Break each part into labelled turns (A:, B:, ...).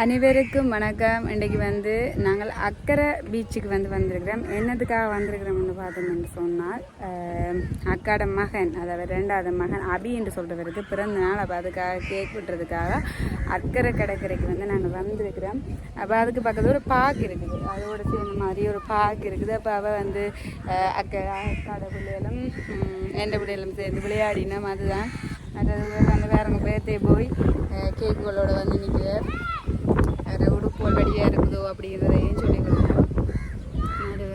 A: அனைவருக்கும் வணக்கம். இன்றைக்கு நாங்கள் அக்கரை பீச்சுக்கு வந்திருக்கிறோம். என்னதுக்காக வந்திருக்கிறோம்னு பார்த்தோம்னு சொன்னால், அக்காட மகன், அதாவது 2வது மகன் அபி என்று சொல்கிறவருக்கு பிறந்த நாள். அப்போ அதுக்காக கேக் விட்டுறதுக்காக அக்கரை கடற்கரைக்கு நாங்கள் வந்திருக்கிறோம். அப்போ அதுக்கு பக்கத்தில் ஒரு பார்க் இருக்குது, அதோட சேர்ந்த மாதிரி ஒரு பார்க் இருக்குது. அப்போ அவள் அக்காட பிள்ளைகளும் எந்த பிள்ளைகளும் சேர்ந்து விளையாடினோம். அதுதான் அது வேறங்க பேர்த்தே போய் கேக்குகளோட நிற்கிறார். வேறு உடுப்போல் வழியாக இருக்குதோ அப்படிங்கிறதையும் சொல்லிக் கொடுக்குறோம்.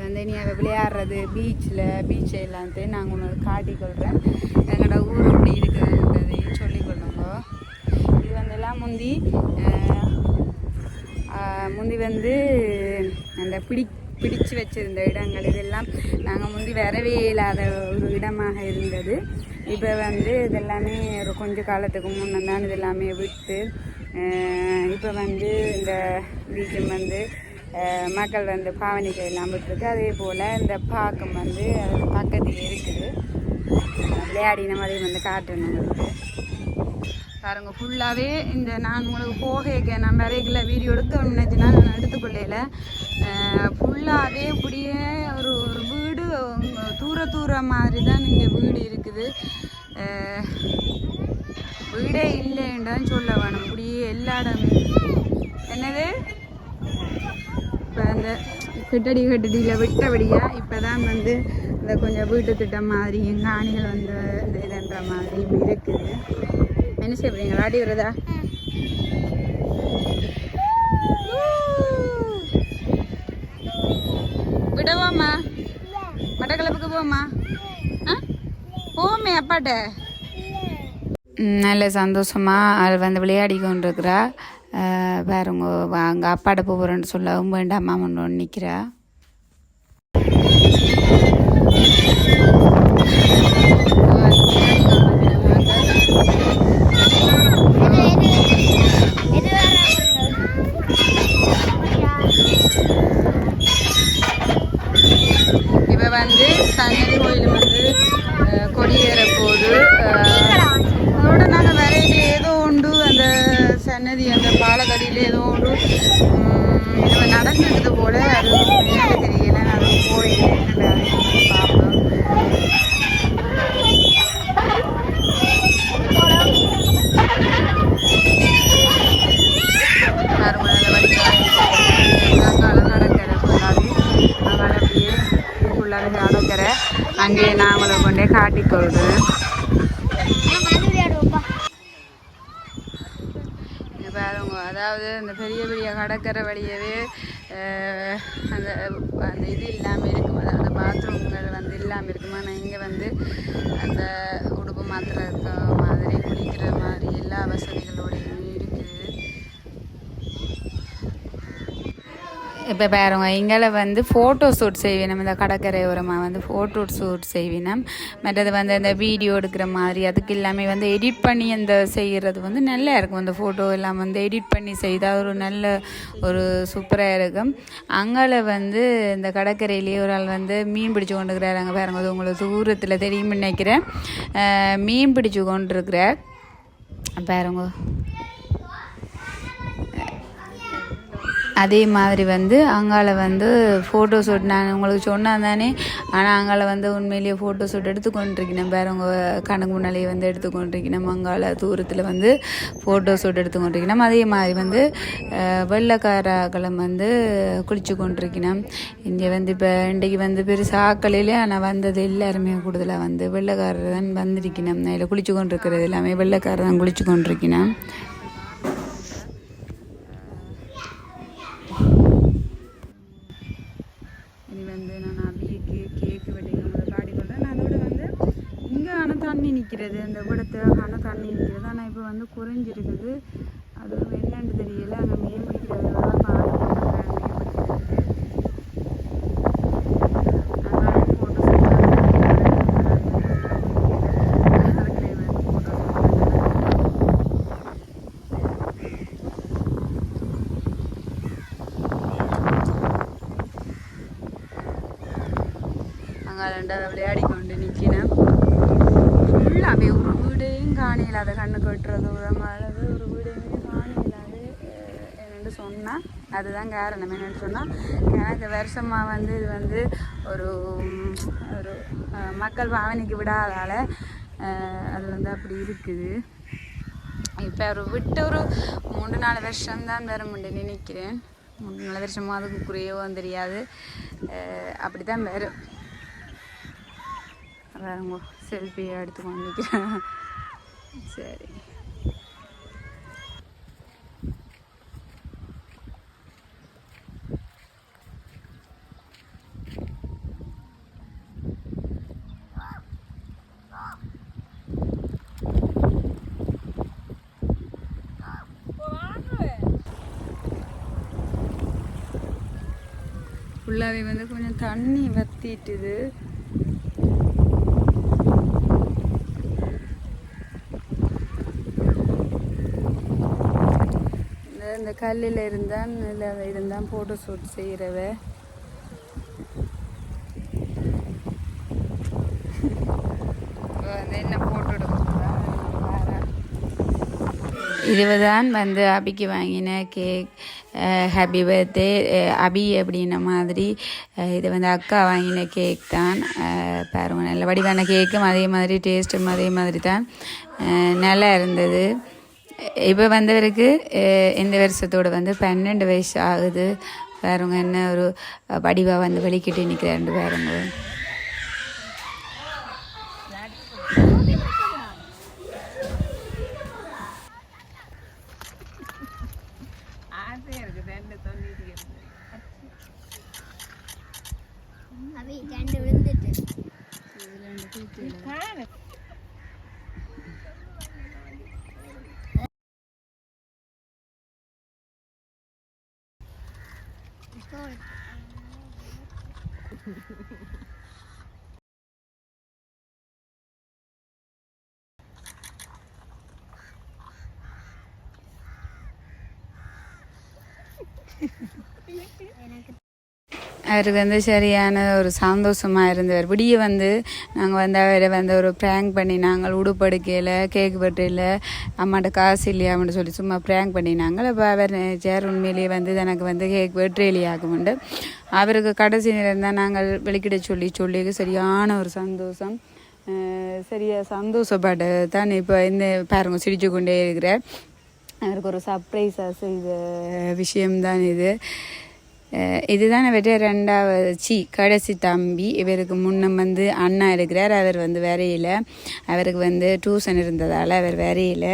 A: அது நீ அவள் விளையாடுறது பீச்சை எல்லாத்தையும் நாங்கள் ஒன்று காட்டிக்கொள்கிறேன். எங்களோட ஊர் எப்படி இருக்குதுன்றதையும் சொல்லிக்கொள்ளுங்க. இது எல்லாம் முந்தி அந்த பிடிச்சு வச்சிருந்த இடங்கள் இதெல்லாம் நாங்கள் முந்தி வரவே இல்லாத ஒரு இடமாக இருந்தது. இப்போ இதெல்லாமே ஒரு கொஞ்ச காலத்துக்கு முன்னே தான் இதெல்லாமே விட்டு இப்போ இந்த பீச்சும் மக்கள் பாவனைகள் எல்லாம் விட்டுருக்கு. அதே போல் இந்த பார்க்கும் பக்கத்தில் இருக்குது. விளையாடின மாதிரி காட்டணும் பாருங்க. ஃபுல்லாகவே நான் உங்களுக்கு போக நான் வரைகளை வீடியோ எடுத்தோம்னு நினச்சின்னா நான் எடுத்துக்கொள்ளையில் ஃபுல்லாகவே இப்படியே ஒரு வீடு தூர மாதிரி தான் இங்கே வீடு இருக்குது. வீடே இல்லைன்றான்னு சொல்ல வேணும். இப்படியே எல்லா இடமே என்னது இப்போ அந்த கட்டடியில் விட்டபடியாக இப்போ தான் இந்த கொஞ்சம் வீட்டு திட்டம் மாதிரி காணிகள் இந்த இதுன்ற மாதிரி இருக்குது. என்ன செய்யறீங்களா? ஆடி வருதா? விடவாம்மா? மட்டக்களப்புக்கு போமா? போமே அப்பாட்ட. நல்ல சந்தோஷமாக அது விளையாடி கொண்டிருக்கிறா. பாருங்க, அங்கே அப்பாட்ட போகிறேன்னு சொல்லவும் வேண்டாம் ஒன்று நிற்கிறா. இப்போ சன்னதி கோயில் கொடியேற போது அதோட நாங்கள் வரையில ஏதோ உண்டு அந்த சன்னதி அந்த பாலக்கடியில் ஏதோ உண்டு இப்போ நடந்துருக்குது போல். அது தெரியல. அது கோயில் பார்ப்போம். கடற்கரை அங்கே நான் உங்களை கொண்டே காட்டிக்கொள்கிறேன். பாருங்க, அதாவது இந்த பெரிய கடற்கரை வழியவே அந்த இது இல்லாமல் இருக்கும். அதாவது பாத்ரூம்கள் இல்லாமல் இருக்கும். ஆனால் இங்கே அந்த உடுப்பு மாத்திரை இருக்க மாதிரி குளிக்கிற மாதிரி எல்லா வசதிகளோடையும் இருக்குது. இப்போ பாருங்க, இங்கே ஃபோட்டோ ஷூட் செய்வினோம். இந்த கடற்கரை ஓரமாக ஃபோட்டோ ஷூட் செய்வினோம். மற்றது இந்த வீடியோ எடுக்கிற மாதிரி அதுக்கு எல்லாமே எடிட் பண்ணி அந்த செய்கிறது நல்லா இருக்கும். அந்த ஃபோட்டோ எல்லாம் எடிட் பண்ணி செய்தால் ஒரு நல்ல ஒரு சூப்பராக இருக்கும். அங்கே இந்த கடற்கரையிலேயே ஒரு ஆள் மீன் பிடிச்சு கொண்டுருக்கிறார். அங்கே பாருங்க, அது உங்களுக்கு தூரத்தில் தெரியும்னு நினைக்கிறேன். மீன் பிடிச்சு கொண்டிருக்கிறார் பாருங்க. அதே மாதிரி அங்கால ஃபோட்டோ ஷூட் நான் உங்களுக்கு சொன்னால் தானே. ஆனால் அங்கால உண்மையிலேயே ஃபோட்டோ ஷூட் எடுத்துக்கொண்டிருக்கணும். வேறு உங்கள் கணக்கு முன்னாலேயே எடுத்துக்கொண்டிருக்கணும். அங்கால தூரத்தில் ஃபோட்டோ ஷூட் எடுத்துக்கொண்டிருக்கணும். அதே மாதிரி வெள்ளைக்காரர்களும் குளிச்சு கொண்டிருக்கணும். இங்கே இப்போ இன்றைக்கு பெருசு ஆக்கலையிலே. ஆனால் வந்தது எல்லாருமே கூடுதலாக வெள்ளைக்காரர் தான் வந்திருக்கணும். அதில் குளிச்சு கொண்டிருக்கிறது எல்லாமே வெள்ளைக்காரர் தான் குளிச்சு கொண்டிருக்கணும். நான் அபிக்கு கேக்கு வெட்டிங்க காட்டிக்கொள்கிறேன். நான் அதோட இங்கே ஆனால் தண்ணி நிற்கிறது, அந்த கூடத்தை ஆனால் தண்ணி நிற்கிறது. ஆனால் இப்போ குறைஞ்சிருக்குது. அது என்னன்னு தெரியல. அங்கே மீன் பிடிக்கிறதெல்லாம் விளையாடி கொண்டு நிற்கினேன். ஃபுல்லாகவே ஒரு வீடையும் காணியில் அதை கண்ணு கட்டுறது அளவு ஒரு வீடையுமே காணியில் அது என்னென்று சொன்னால் அதுதான் காரணம். என்னென்னு சொன்னால் எனக்கு வருஷமாக வந்து இது வந்து ஒரு ஒரு மக்கள் பாவனைக்கு விடாதால் அது வந்து அப்படி இருக்குது. இப்போ விட்டு ஒரு 3-4 வருஷம்தான் வர முடியும்னு நினைக்கிறேன். 3-4 வருஷமாக அதுக்கு குறையவும் தெரியாது. அப்படி தான் வரும். வேறுங்க செல்ஃபியை எடுத்துக்கொண்டு நிற்கிறேன். சரி, ஃபுல்லாகவே வந்து கொஞ்சம் தண்ணி வத்திட்டுது. இந்த கல்லில் இருந்தான் ஃபோட்டோ ஷூட் செய்கிறவ. என்ன ஃபோட்டோ எடுக்கிறா. இதுதான் வந்து அபிக்கு வாங்கின கேக். ஹாப்பி பர்த்டே அபி அப்படின்ன மாதிரி. இது வந்து அக்கா வாங்கின கேக் தான். பாருங்க, நல்ல வடிவான கேக்கும் அதே மாதிரி டேஸ்ட்டும் அதே மாதிரி தான் நல்லா இருந்தது. இப்போ வந்தவருக்கு இந்த வருஷத்தோடு வந்து 12 வயசு ஆகுது. பாருங்க, என்ன ஒரு வடிவாக வந்து வெளிக்கிட்டு நிற்கிறாண்டு பாருங்க. அவருக்கு வந்து சரியான ஒரு சந்தோஷமாக இருந்தவர். விடிய வந்து நாங்கள் வந்து அவரை வந்து ஒரு ப்ராங்க் பண்ணி நாங்கள் உடுப்படுக்கையில் கேக்கு பட்டையில் அம்மாட்ட காசு இல்லையா அப்படின்னு சொல்லி சும்மா ப்ராங்க் பண்ணினாங்க. அப்போ அவர் சேர் உண்மையிலேயே வந்து எனக்கு வந்து கேக் வெட்ரேலி ஆகும்ண்டு அவருக்கு கடைசி நேரம் தான் நாங்கள் வெளிக்கிட சொல்லி சரியான ஒரு சந்தோஷம். சரியாக சந்தோஷப்பட்டு தான் இப்போ இந்த பாருங்க சிரிச்சு கொண்டே இருக்கிறார். அவருக்கு ஒரு சர்ப்ரைஸாக செய்த விஷயம்தான் இது. இதுதான் அவர்கிட்ட 2வது கடைசி தம்பி. இவருக்கு முன்ன வந்து அண்ணா இருக்கிறார். அவர் வந்து வரையில, அவருக்கு வந்து டியூஷன் இருந்ததால் அவர் வரையில.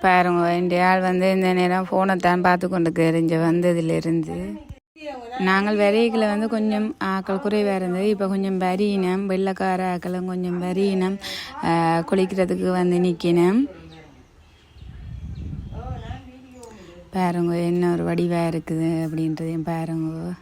A: பாருங்க, இந்த ஆள் வந்து இந்த நேரம் ஃபோனை தான் பார்த்து கொண்டு இங்கே வந்ததுலேருந்து. நாங்கள் வரைகளை வந்து கொஞ்சம் ஆக்கள் குறைவாக இருந்தது. இப்போ கொஞ்சம் வரியினம், வெள்ளைக்கார ஆக்களும் கொஞ்சம் வரியினம் குளிக்கிறதுக்கு வந்து நிற்கணும். பாருங்க என்ன ஒரு வடிவாக இருக்குது அப்படின்றதையும் பாருங்க.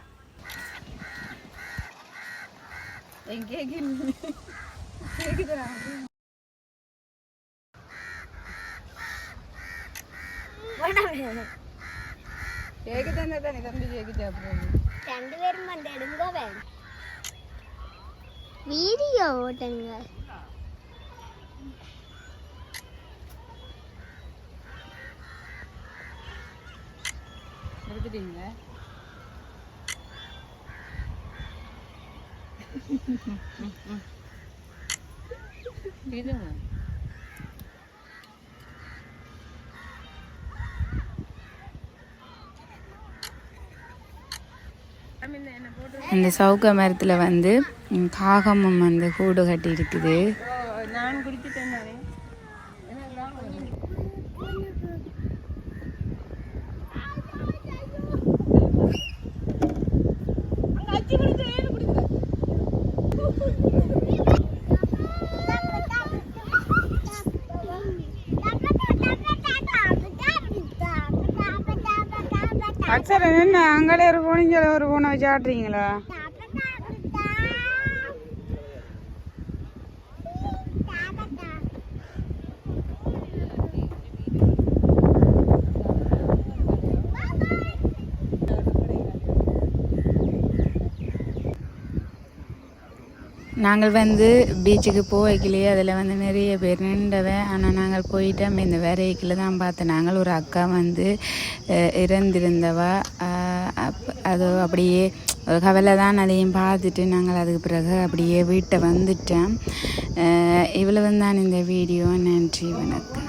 A: வீடியோ ஓட்டுங்க. எடுத்துட்டீங்க? இந்த சவுக்க மரத்தில் வந்து காகமும் வந்து கூடு கட்டி இருக்குது. அச்சா என்ன அங்கே ஒரு போனீங்க ஒரு போனை வச்சு ஆட்டுறீங்களா? நாங்கள் வந்து பீச்சுக்கு போய்க்கலையே அதில் வந்து நிறைய பேர் நின்றவன். ஆனால் நாங்கள் போயிட்டோம். இந்த வேறைக்கில் தான் பார்த்தோம். நாங்கள் ஒரு அக்கா வந்து இறந்திருந்தவா. அது அப்படியே ஒரு கவலை தான். அதையும் பார்த்துட்டு நாங்கள் அதுக்கு பிறகு அப்படியே வீட்டை வந்துட்டோம். இவ்வளவு தான் இந்த வீடியோ. நன்றி, வணக்கம்.